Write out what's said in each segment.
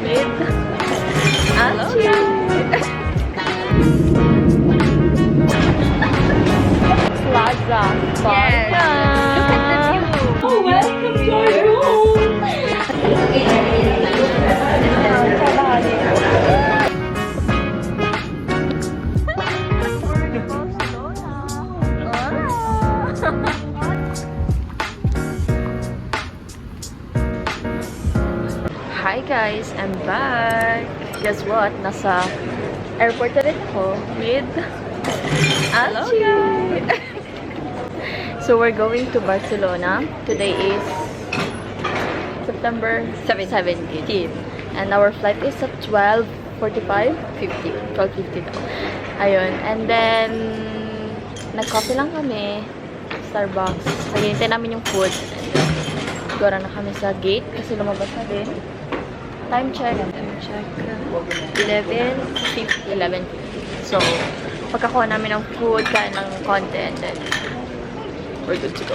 with Achi. Plaza. Yes. Look at the view. Oh, welcome to our room. Hi guys, I'm back. Guess what? Nasa airport na rin ako with Achi. So we're going to Barcelona. Today is September 17. And our flight is at 12:45, 12:50 daw. Ayun. And then nag-coffee lang kami. Starbucks. Naghihintay namin yung food. Siguro na kami sa gate kasi lumabas na din. Time check. 11:50. So, pagkakuha namin ng food, kain ng konti, and then we're good to go.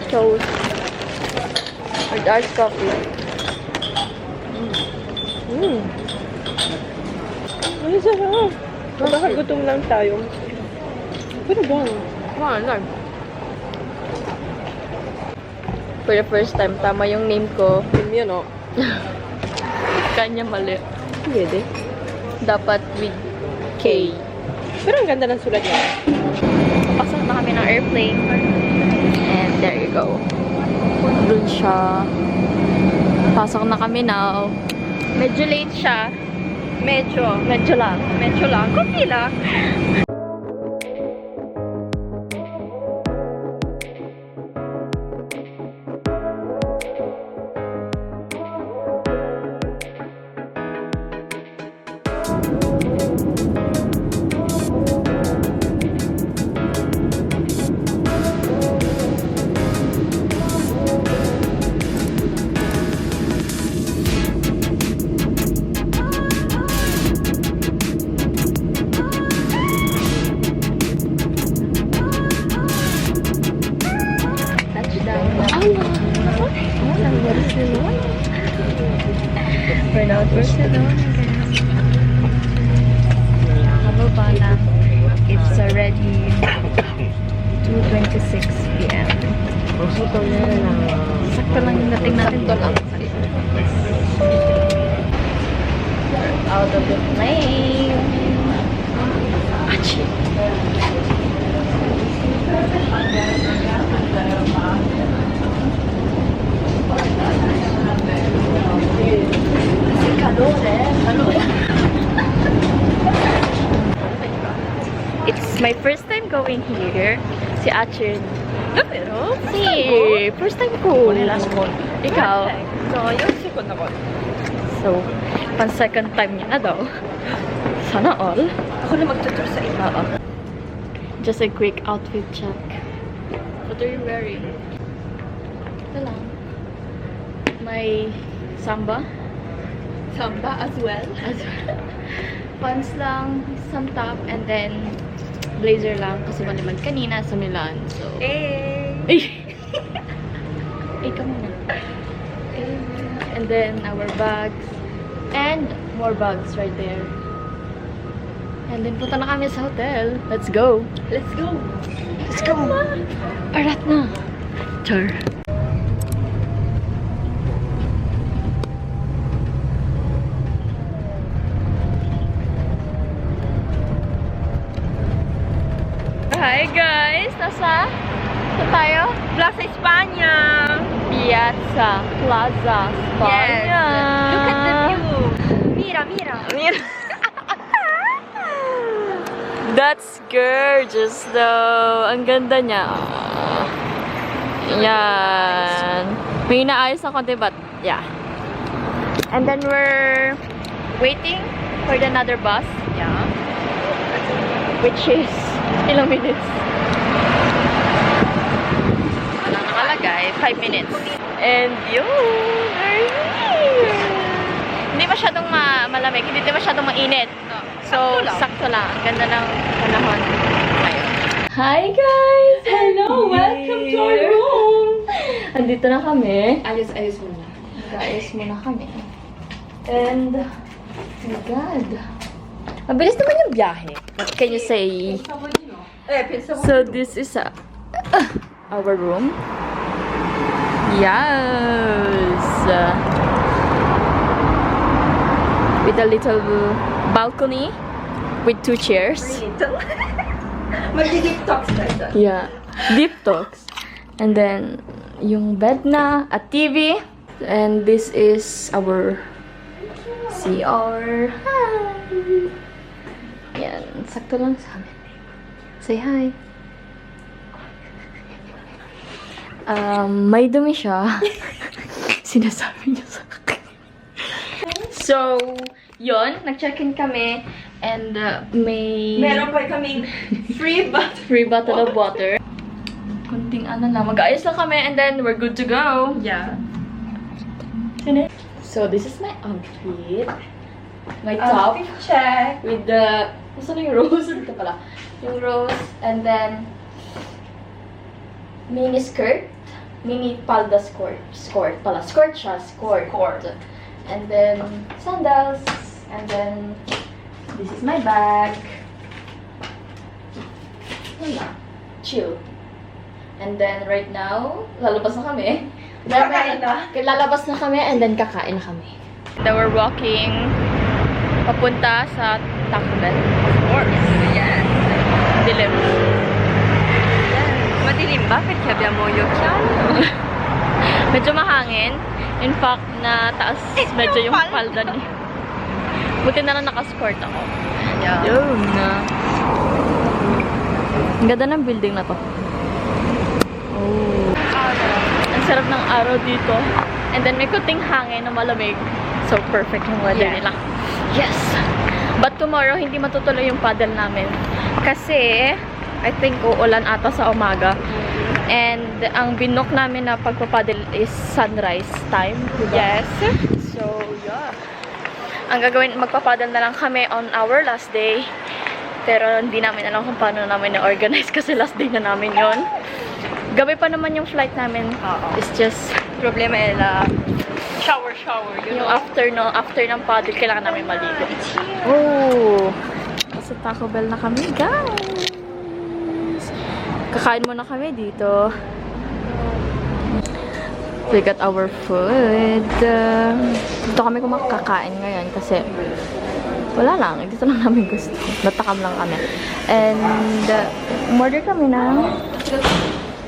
Toast. Or dark coffee. Ano sarap? Baka gutom lang tayo. Pero bang? Wow, for the first time, tama yung name ko. Yun o. Kanya mali. Pwede. Dapat with K. Pero ang ganda ng sulat niya. Papasok na kami ng airplane. And there you go. Doon siya. Pasok na kami now. Medyo late siya. Medyo lang. Kunti lang. We're now at Barcelona again. Hababa na. It's already 2:26 p.m. Sakto lang yung dating natin doon lang. Out of the plane. Achi. It's my first time going here. Si Achin. Pero? Si, first time ko. Ikaw? So, yung second ako. So, pan second time niya na daw. Sana all. Ako na magtutur sa iba. Oo. Just a quick outfit check. What are you wearing? Ito lang. May samba. Samba as well. As well. Pants lang, some top, and then blazer lang kasi maliman kanina sa Milan. So, Eh. ka muna. And then our bags and more bags right there. And then punta na kami sa hotel. Let's go. Let's go. Let's go. Parat na. Char. Hi guys! Nasa tayo? Plaza España. Piazza Plaza España. Yes. Look at the view. Mira. That's gorgeous though. Ang ganda niya. Yan. May inaayos na konti but yeah. And then we're waiting for another bus. Yeah. Which is ilang minutes? Wala nakalagay. 5 minutes. And yun, we're here. Hindi masyadong malamig. Hindi masyadong mainit. So, sakto lang. Ang ganda ng panahon. Ayun. Hi guys! Hello! Welcome to our room! Andito na kami. Ayos muna. Guys, muna kami. And, oh my God. Mabilis naman yung biyahe. What can you say? So, this is our room. Yes! With a little balcony with 2 chairs. Mag-deep talks tayo. Yeah. Deep talks. And then, yung bed na, a TV. And this is our CR. Hi! Yan. Sakto lang sa amin. Say hi. May dumi siya. Sinasabi niya sa akin. So, yon, nag-check-in kami. And may... Meron pa kaming free bottle of water. Kunting ano na, mag-ayos lang kami and then we're good to go. Yeah. So, this is my outfit. My top. Check. With the... Saan yung rose? Dito pala. Yung rose. And then... Mini skirt. Mini palda skirt. Skirt pala. Skirt siya. Skirt. And then... Sandals. And then... This is my bag. Wala. Chill. And then right now, lalabas na kami. Kakain na? Lalabas na kami and then kakain na kami. Now we're walking papunta sa Taco Bell. Of course. Yes. Dilim. Madilim ba? Perché abbiamo gli occhiali? Medyo mahangin. In fact, na taas medyo yung palda ni. Buti na lang naka-skirt ako. Yeah. Yun na. Ang ganda ng building na to. Oh. Ang sarap ng araw dito. And then may kuting hangin na malamig. So perfect yung weather nila. Yes! But tomorrow, hindi matutuloy yung paddle namin. Kasi, I think uulan ata sa umaga. And ang binook namin na pagpapaddle is sunrise time. Yes. So, yeah. Ang gagawin, magpapaddle na lang kami on our last day. Pero hindi namin alam kung paano namin na-organize kasi last day na namin yon. Gabi pa naman yung flight namin. It's just, Problema è la shower. yung after ng paddle, kailangan namin maligo. Oh! Sa Taco Bell na kami, guys! Kakain muna kami dito. We got our food. Dito kami kumakakain ngayon kasi wala lang. Dito lang namin gusto. Natakam lang kami. And order kami ng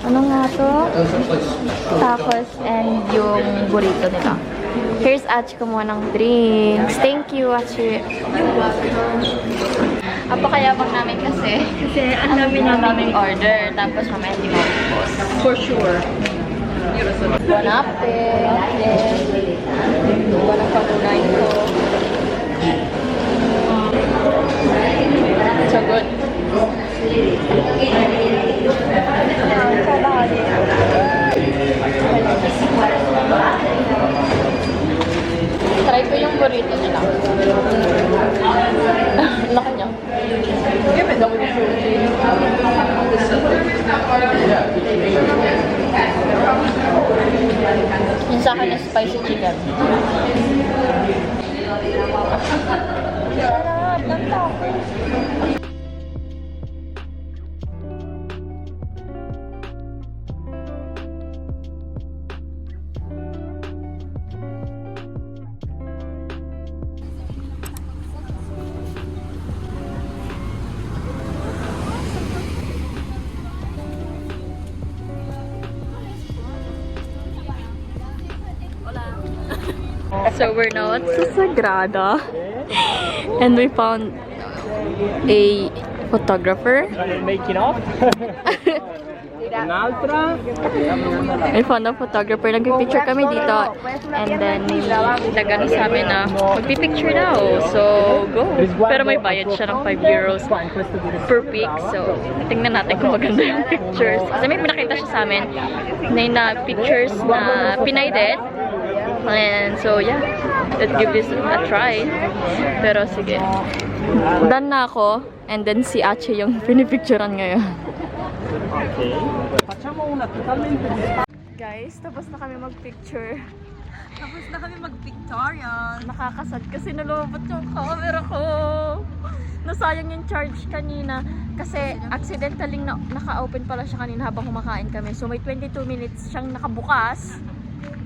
ano nga to? Tacos and yung burrito nila. Here's Achi kumuha ng drinks. Thank you, Achi. Apakayabang namin kasi ang dami naming order. Tapos mamaya hindi maubos. For sure. Bon appetit! Walang pagunay ko. So good. Try ko yung burrito nila. Laki niya. Yung sa akin is spicy chicken. Sarap ng tacos. So we're now at Sagrada and we found a photographer. Making off? Un'altra? We found a photographer. Nagpipicture kami dito and then nagano sa amin na magpipicture daw. So go! Pero may bayad siya ng 5 euros per pic. So tingnan natin kung maganda yung pictures. Kasi may pinakita siya sa amin na pictures na Pinay din. And so yeah, let's give this a try. Pero sige. Done na ako and then si Ache yung pinipicturean ngayon. Ok. Facciamo una totalmente di Guys, tapos na kami mag-picture. Tapos na kami mag-pictorial. Nakakasad kasi nalobot yung camera ko. Nasayang yung charge kanina. Kasi accidentally naka-open pala siya kanina habang kumakain kami. So may 22 minutes siyang nakabukas.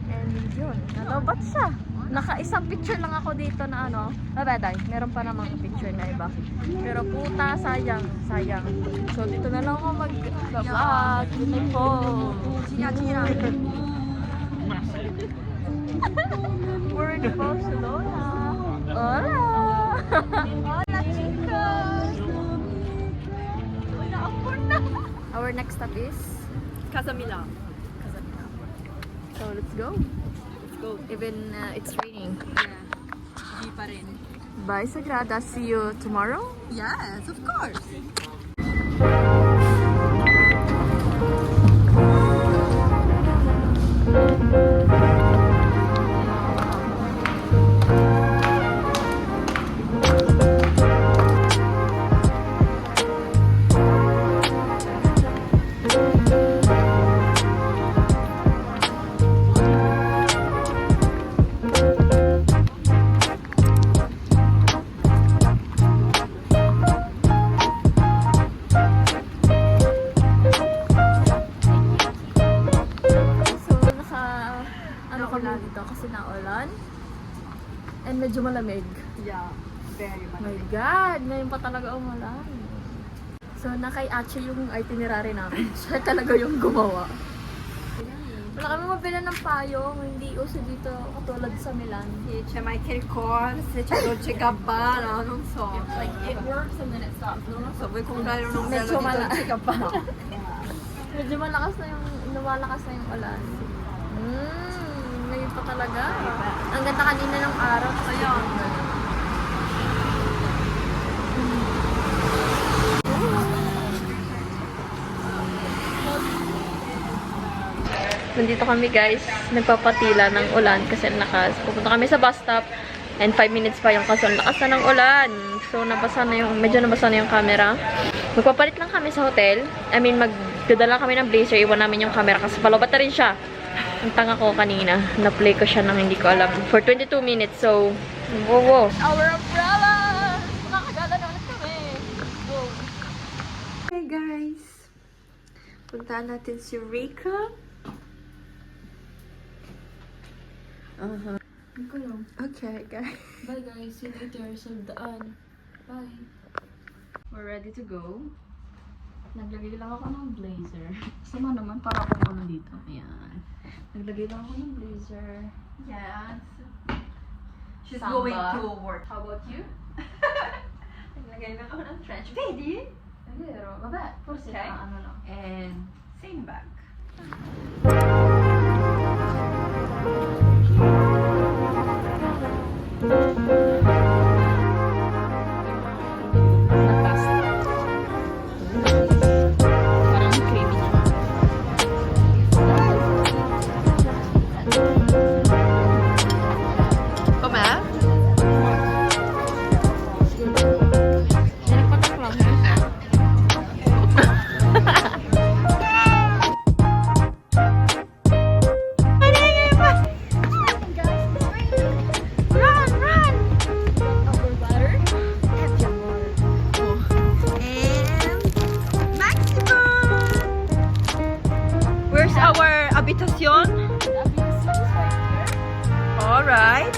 And yun, nalobot siya. Naka-isang picture lang ako dito na ano. Babaday, meron pa namang picture na iba. Pero puta, sayang. So dito na lang ako mag-vlog. Dito po. China. We're in Barcelona. Hola! Hola, chicos! Our next stop is Casamila. So let's go. Let's go. Even it's raining. Yeah. Di pa rin. Bye Sagrada. See you tomorrow. Yes, of course. So ano kami dito kasi naulan. And medyo malamig. Yeah, very much. My God! Ngayon pa talaga umulan. So nakay Ache yung itinerary namin. Siya talaga yung gumawa. Wala kami mabila ng payong. Hindi uso dito katulad sa Milan. C'è Michael Kors, c'è Dolce Gabbana, non so. Like it works and then it stops. Non so, vuoi comprare un Medyo ombrello di mala- Dolce Gabbana? Medyo malakas na yung lumalakas na yung ulan. Ngayon pa talaga. Ang ganda kanina ng araw. Ayun. Nandito kami guys, nagpapatila ng ulan kasi lakas. Pupunta kami sa bus stop and 5 minutes pa yung kaso lakas na ng ulan. So nabasa na yung, medyo nabasa na yung camera. Magpapalit lang kami sa hotel. I mean, magdadala kami ng blazer. Iwan namin yung camera kasi palobat na rin siya. Ang tanga ko kanina. Na-play ko siya nang hindi ko alam. For 22 minutes. So, wow. Our umbrella! Makakagala na ulit kami. Go. Hey guys, puntahan natin si Rika. Okay guys. Bye guys. See you later sa daan. Bye. We're ready to go. Naglagay lang ako ng blazer. Sama naman para akong ano dito. Ayan. Naglagay lang ako ng blazer. Yes. She's Samba. going to work. How about you? Naglagay lang ako ng trench. Vedi? Vero, vabbè, forse Okay. ano lang. And same bag. Parang creamy niya. Com'è? Nagpatak lang. Run, run! Upper butter. And Mexico! Where's our habitation? Alright.